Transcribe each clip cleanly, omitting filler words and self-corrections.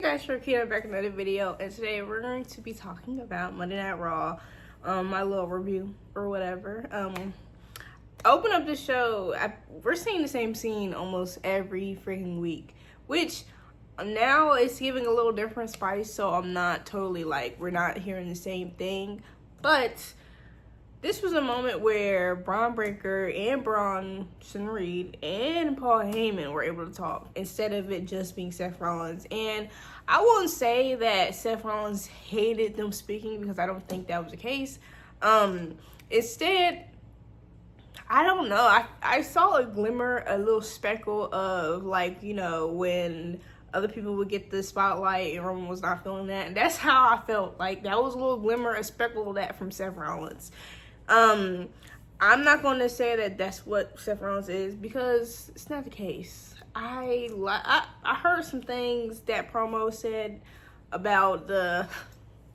Guys, Shakira back in another video, and today we're going to be talking about Monday Night Raw, my little review or whatever. Open up the show, we're seeing the same scene almost every freaking week, which now it's giving a little different spice, so I'm not totally like, we're not hearing the same thing, but this was a moment where Braun Breaker and Bronson Reed and Paul Heyman were able to talk instead of it just being Seth Rollins. And I won't say that Seth Rollins hated them speaking because I don't think that was the case. Instead, I don't know. I saw a glimmer, a little speckle of like, you know, when other people would get the spotlight and Roman was not feeling that. And that's how I felt. Like that was a little glimmer, a speckle of that from Seth Rollins. I'm not going to say that that's what Seth Rollins is because it's not the case. I heard some things that promo said about the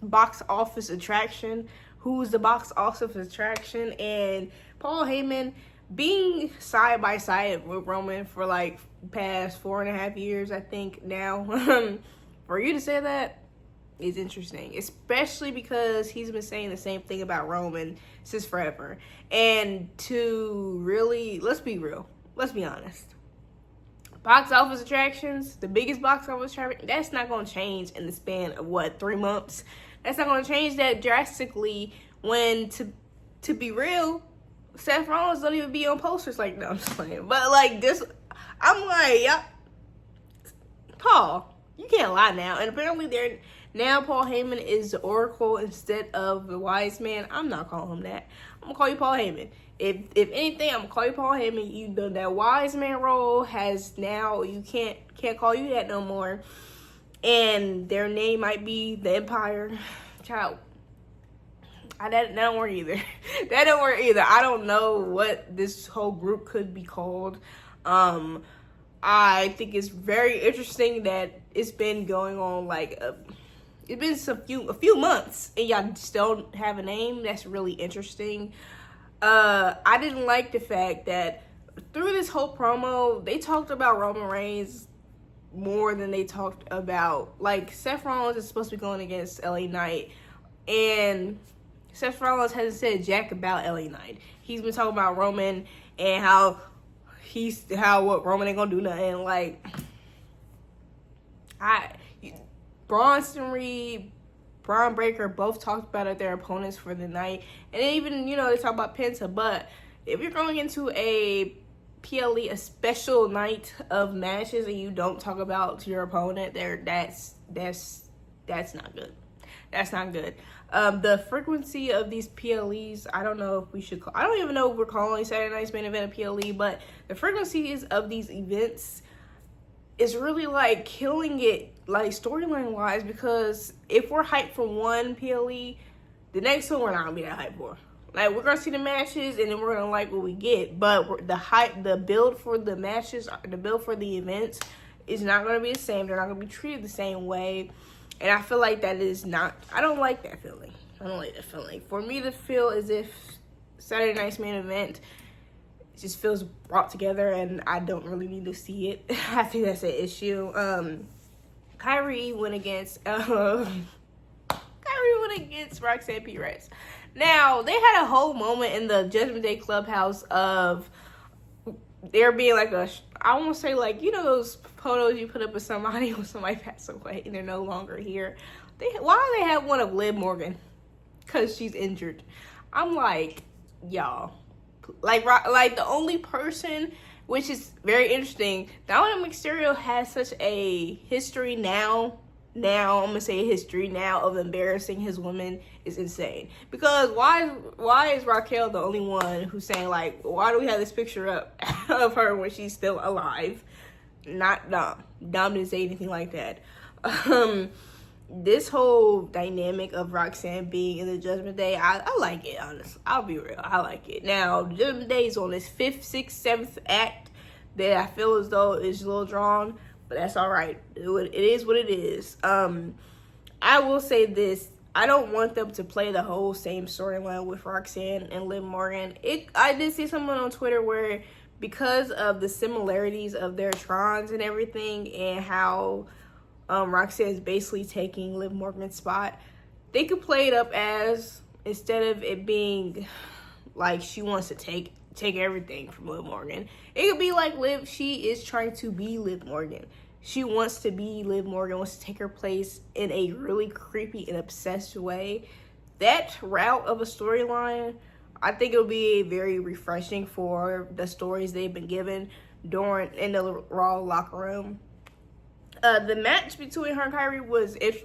box office attraction, who's the box office attraction, and Paul Heyman being side by side with Roman for like past 4.5 years, I think now. For you to say that is interesting, especially because he's been saying the same thing about Roman since forever. And to really, let's be real, let's be honest, box office attractions, the biggest box office attraction, that's not going to change in the span of what, 3 months. That's not going to change that drastically when, to be real, Seth Rollins don't even be on posters like, no, I'm just playing, but like this, I'm like, yep, Paul, you can't lie now. And apparently now Paul Heyman is the Oracle instead of the Wise Man. I'm not calling him that. I'm gonna call you Paul Heyman. If anything, I'm gonna call you Paul Heyman. You know that Wise Man role has now, you can't call you that no more. And their name might be the Empire. Child, that don't work either. That don't work either. I don't know what this whole group could be called. I think it's very interesting that it's been going on like it's been a few months and y'all still don't have a name. That's really interesting. I didn't like the fact that through this whole promo, they talked about Roman Reigns more than they talked about, like, Seth Rollins is supposed to be going against LA Knight, and Seth Rollins hasn't said jack about LA Knight. He's been talking about Roman and how Roman ain't gonna do nothing. Like, Bronson Reed, Braun Breaker both talked about their opponents for the night. And even, you know, they talk about Penta. But if you're going into a PLE, a special night of matches, and you don't talk about your opponent, that's not good. That's not good. The frequency of these PLEs, I don't know if we should I don't even know if we're calling Saturday Night's Main Event a PLE, but the frequencies of these events is really like killing it, like storyline wise, because if we're hyped for one PLE, the next one we're not gonna be that hyped for. Like, we're gonna see the matches and then we're gonna like what we get, but the build for the matches, the build for the events is not gonna be the same. They're not gonna be treated the same way, and I feel like that is not. I don't like that feeling. I don't like that feeling. For me to feel as if Saturday Night's Main Event just feels brought together, and I don't really need to see it. I think that's an issue. Kyrie went against Roxanne Perez. Now, they had a whole moment in the Judgment Day Clubhouse of there being like I won't say like, you know those photos you put up with somebody when somebody passed away and they're no longer here. Why do they have one of Liv Morgan? Because she's injured. I'm like, y'all. Like the only person, which is very interesting, Dominic Mysterio has such a history now I'm gonna say history now of embarrassing his women is insane. Because why is Raquel the only one who's saying like, why do we have this picture up of her when she's still alive? Not Dom. Dom didn't say anything like that. This whole dynamic of Roxanne being in the Judgment Day, I like it, honestly. I'll be real, I like it. Now, the Judgment Day is on this 5th, 6th, 7th act that I feel as though is a little drawn, but that's all right. It is what it is. I will say this. I don't want them to play the whole same storyline with Roxanne and Liv Morgan. I did see someone on Twitter where, because of the similarities of their trons and everything, and how Roxanne's basically taking Liv Morgan's spot. They could play it up as, instead of it being like she wants to take everything from Liv Morgan, it could be like Liv, she is trying to be Liv Morgan. She wants to be Liv Morgan, wants to take her place in a really creepy and obsessed way. That route of a storyline, I think it'll be very refreshing for the stories they've been given in the Raw locker room. The match between her and Kyrie was it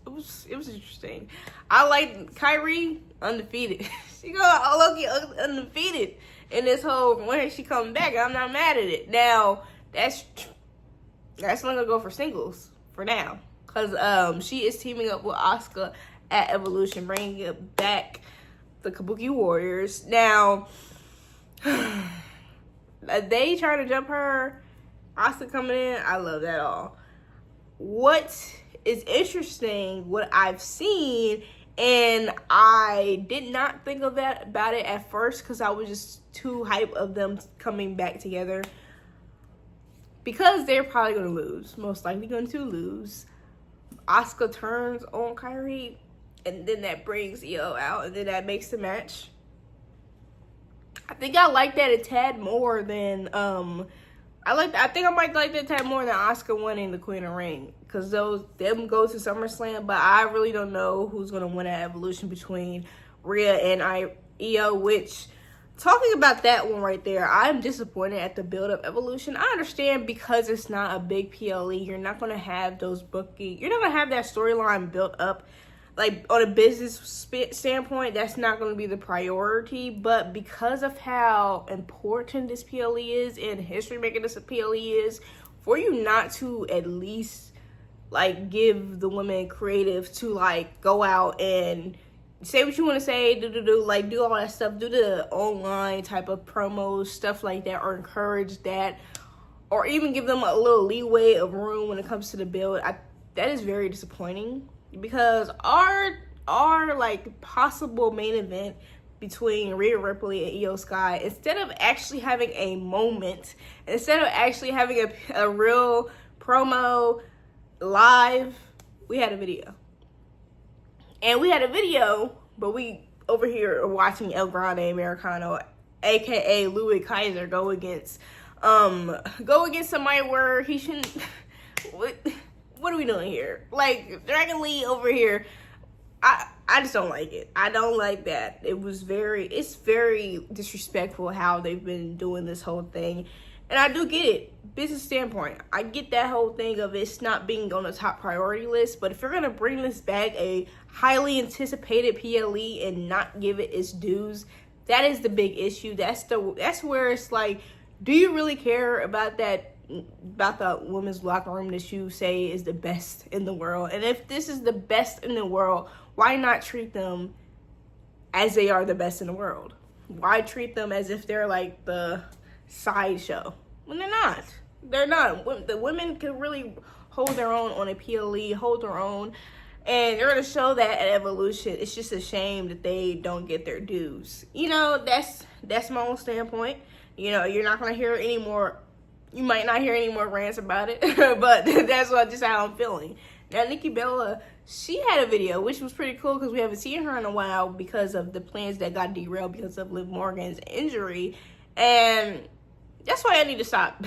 was interesting. I like Kyrie undefeated. She got Loki undefeated in this whole when she coming back. I'm not mad at it. Now that's not gonna go for singles for now, cause she is teaming up with Asuka at Evolution, bringing back the Kabuki Warriors. Now they try to jump her. Asuka coming in, I love that all. What is interesting, what I've seen, and I did not think of that about it at first because I was just too hype of them coming back together. Because they're probably going to lose, most likely going to lose. Asuka turns on Kyrie, and then that brings Io out, and then that makes the match. I think I like that a tad more than I think I might like that a tad more than Asuka winning the Queen of Ring, because them go to SummerSlam, but I really don't know who's going to win at Evolution between Rhea and Io, which, talking about that one right there, I'm disappointed at the build-up Evolution. I understand because it's not a big PLE, you're not going to have those booking, you're not going to have that storyline built up. Like, on a business standpoint, that's not going to be the priority. But because of how important this PLE is and history making this a PLE is, for you not to at least, like, give the women creative to, like, go out and say what you want to say, do all that stuff, do the online type of promos, stuff like that, or encourage that, or even give them a little leeway of room when it comes to the build. That is very disappointing. Because our like possible main event between Rhea Ripley and Io Sky, instead of actually having a moment, instead of actually having a real promo live, we had a video. And we had a video, but we over here are watching El Grande Americano, aka Louis Kaiser, go against somebody where he shouldn't. What are we doing here? Like, Dragon Lee over here, I just don't like it. I don't like that. It's very disrespectful how they've been doing this whole thing. And I do get it, business standpoint. I get that whole thing of it's not being on the top priority list. But if you're going to bring this back, a highly anticipated PLE, and not give it its dues, that is the big issue. That's where it's like, do you really care about that? About the women's locker room that you say is the best in the world? And if this is the best in the world, why not treat them as they are the best in the world? Why treat them as if they're like the sideshow when they're not? They're not. The women can really hold their own on a PLE, hold their own, and they're going to show that at Evolution. It's just a shame that they don't get their dues. You know, that's my own standpoint. You know, you're not going to hear any more. You might not hear any more rants about it, but that's just how I'm feeling. Now, Nikki Bella, she had a video, which was pretty cool because we haven't seen her in a while because of the plans that got derailed because of Liv Morgan's injury. And that's why I need to stop.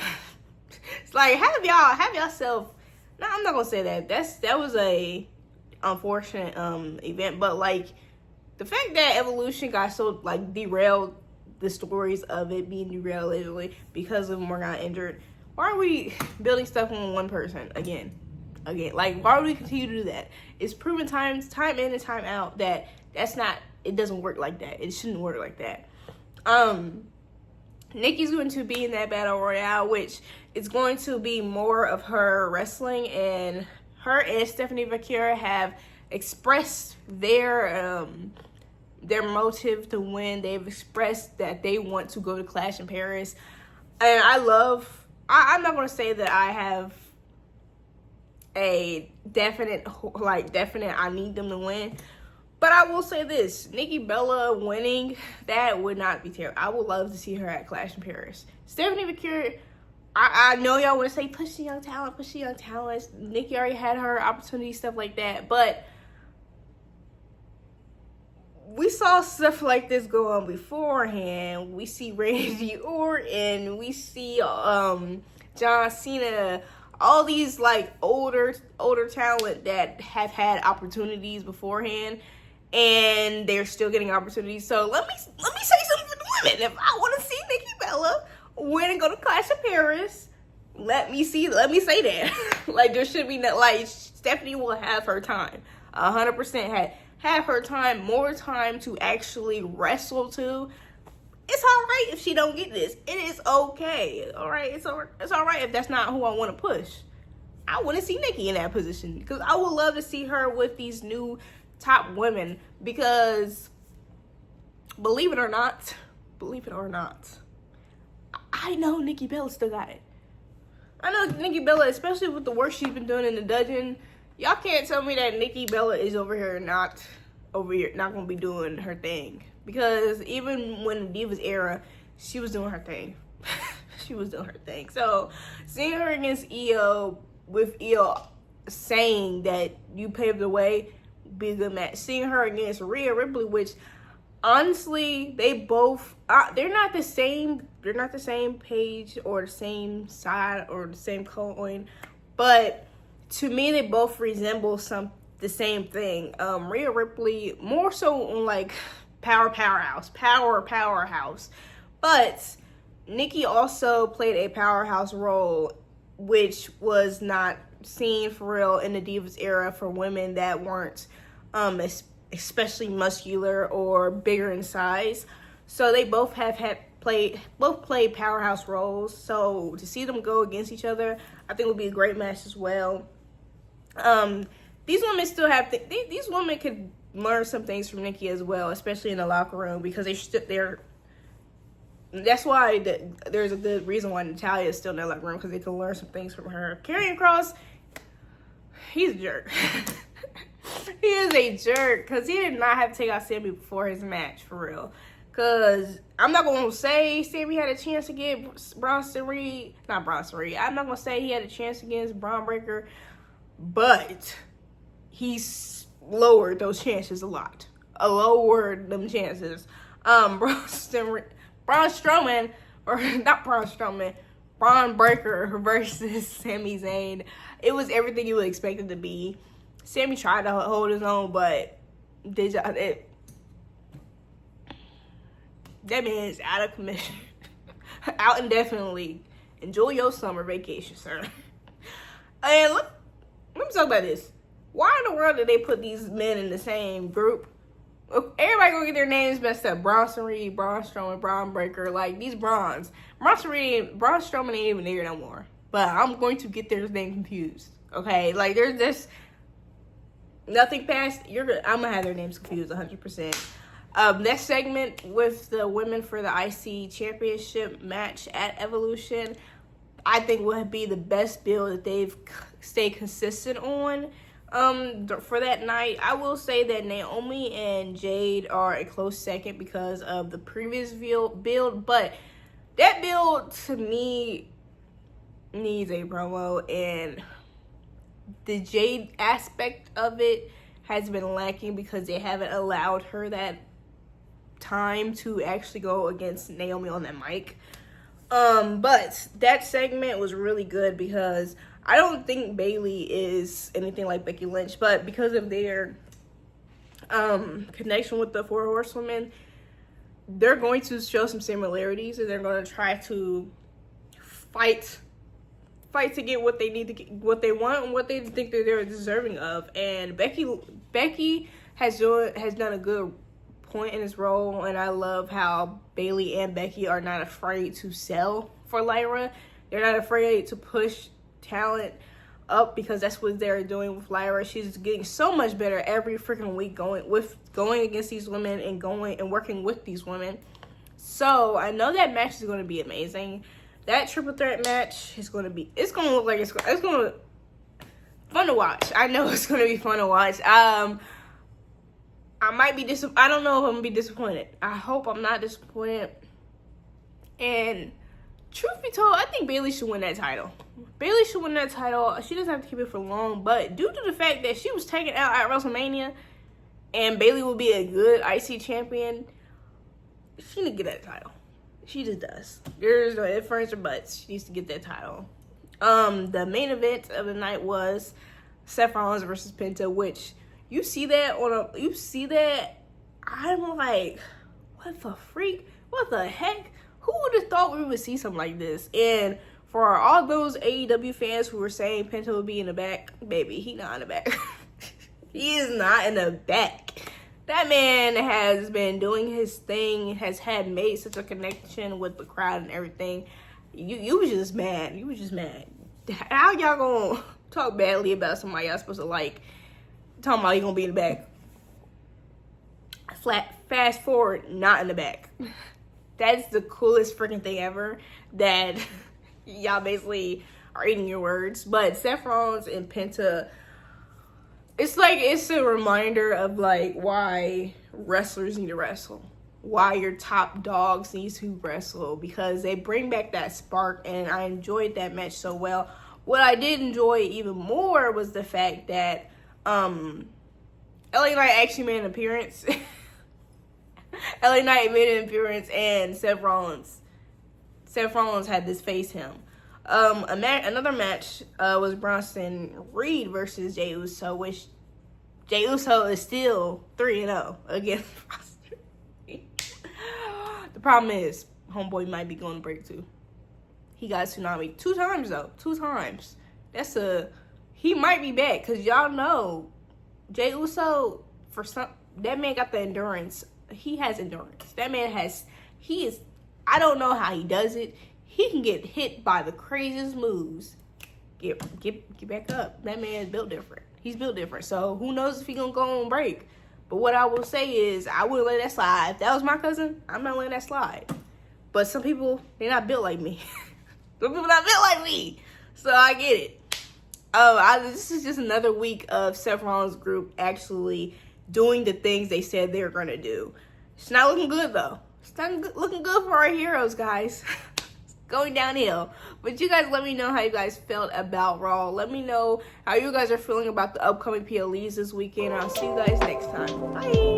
It's like, have yourself. No, I'm not going to say that. That was a unfortunate event, but like the fact that Evolution got so like derailed, the stories of it being derailed literally because of Morgan injured. Why are we building stuff on one person again? Like, why would we continue to do that? It's proven time in and time out that it doesn't work like that. It shouldn't work like that. Nikki's going to be in that battle royale, which is going to be more of her wrestling, and her and Stephanie Vaquera have expressed their motive to win. They've expressed that they want to go to Clash in Paris. And I'm not going to say that I have a definite, I need them to win. But I will say this, Nikki Bella winning, that would not be terrible. I would love to see her at Clash in Paris. Stephanie Vaquera, I know y'all want to say push the young talent, push the young talents. Nikki already had her opportunity, stuff like that. But we saw stuff like this go on beforehand. We see Randy Orton, we see John Cena, all these like older talent that have had opportunities beforehand, and they're still getting opportunities. So let me say something for the women. If I want to see Nikki Bella win and go to Clash of Paris, let me say that. Like, there should be no, like, Stephanie will have her time. 100% have her time, more time to actually wrestle too. It's all right if she don't get this. It is okay. All right, it's all right if that's not who I want to push. I want to see Nikki in that position because I would love to see her with these new top women, because believe it or not, I know Nikki Bella still got it. I know Nikki Bella, especially with the work she's been doing in the dungeon. Y'all can't tell me that Nikki Bella is not gonna be doing her thing. Because even when the Divas era, she was doing her thing. So seeing her against Io, with Io saying that you paved the way, be a good match. Seeing her against Rhea Ripley, which honestly, they both they're not the same page or the same side or the same coin, but to me they both resemble the same thing. Rhea Ripley more so on like powerhouse, but Nikki also played a powerhouse role, which was not seen for real in the Divas era for women that weren't especially muscular or bigger in size. So they both played powerhouse roles. So to see them go against each other, I think would be a great match as well. These women still have these women could learn some things from Nikki as well, especially in the locker room, because they're. That's why there's a good reason why Natalya is still in the locker room, because they can learn some things from her. Karrion Kross, he's a jerk. He is a jerk, because he did not have to take out Sammy before his match, for real. Because I'm not going to say Sammy had a chance to get Bronson Reed. Not Bronson Reed. I'm not going to say he had a chance against Braun Breaker. But he's lowered those chances a lot. Lowered them chances. Braun Strowman, or not Braun Strowman, Braun Breaker versus Sami Zayn. It was everything you would expect it to be. Sammy tried to hold his own, but that man is out of commission. Out indefinitely. Enjoy your summer vacation, sir. And let me talk about this. Why in the world did they put these men in the same group? Everybody gonna get their names messed up. Bronson Reed, Braun Strowman, Braun Breaker, like these Brauns. Bronson Reed, Braun Strowman ain't even there no more. But I'm going to get their name confused. Okay, like there's this nothing past. I'm gonna have their names confused 100%. Next segment with the women for the IC Championship match at Evolution, I think will be the best build that they've stayed consistent on. For that night, I will say that NAOMI and Jade are a close second because of the previous build, but that build to me needs a promo, and the Jade aspect of it has been lacking because they haven't allowed her that time to actually go against NAOMI on that mic. But that segment was really good because I don't think Bayley is anything like Becky Lynch, but because of their connection with the Four Horsewomen, they're going to show some similarities, and they're going to try to fight to get what they need to get, what they want, and what they think that they're deserving of. And Becky has done a good point in his role, and I love how Bayley and Becky are not afraid to sell for Lyra. They're not afraid to push talent up, because that's what they're doing with Lyra. She's getting so much better every freaking week going against these women and working with these women. So I know that match is going to be amazing. That triple threat match is going to look like it's going to fun to watch. I know it's going to be fun to watch. I might be I don't know if I'm going to be disappointed. I hope I'm not disappointed. And truth be told, I think Bayley should win that title. Bayley should win that title. She doesn't have to keep it for long, but due to the fact that she was taken out at WrestleMania and Bayley will be a good IC champion, she need to get that title. She just does. There's no ifs, ands, or buts. She needs to get that title. The main event of the night was Seth Rollins versus Penta, which you see that I'm like, what the freak? What the heck? Who would have thought we would see something like this? And for all those AEW fans who were saying Penta would be in the back, baby, he not in the back. He is not in the back. That man has been doing his thing, has had made such a connection with the crowd and everything. You was just mad. You was just mad. How y'all gonna talk badly about somebody y'all supposed to like? Talking about you gonna be in the back. Fast forward, not in the back. That's the coolest freaking thing ever. That y'all basically are eating your words. But Seth Rollins and Penta, it's a reminder of like why wrestlers need to wrestle. Why your top dogs need to wrestle, because they bring back that spark, and I enjoyed that match so well. What I did enjoy even more was the fact that LA Knight actually made an appearance. LA Knight made an appearance, and Seth Rollins had this face him. Another match was Bronson Reed versus Jey Uso, which Jey Uso is still 3-0 against Bronson. The problem is, homeboy might be going to break too. He got tsunami 2 times though. 2 times. He might be back, because y'all know Jey Uso, that man got the endurance. He has endurance. That man I don't know how he does it. He can get hit by the craziest moves. Get back up. That man is built different. He's built different. So who knows if he gonna go on break. But what I will say is, I wouldn't let that slide. If that was my cousin, I'm not letting that slide. But some people, they're not built like me. Some people not built like me. So I get it. This is just another week of Seth Rollins' group actually doing the things they said they were going to do. It's not looking good, though. It's not looking good for our heroes, guys. It's going downhill. But you guys let me know how you guys felt about Raw. Let me know how you guys are feeling about the upcoming PLEs this weekend. I'll see you guys next time. Bye.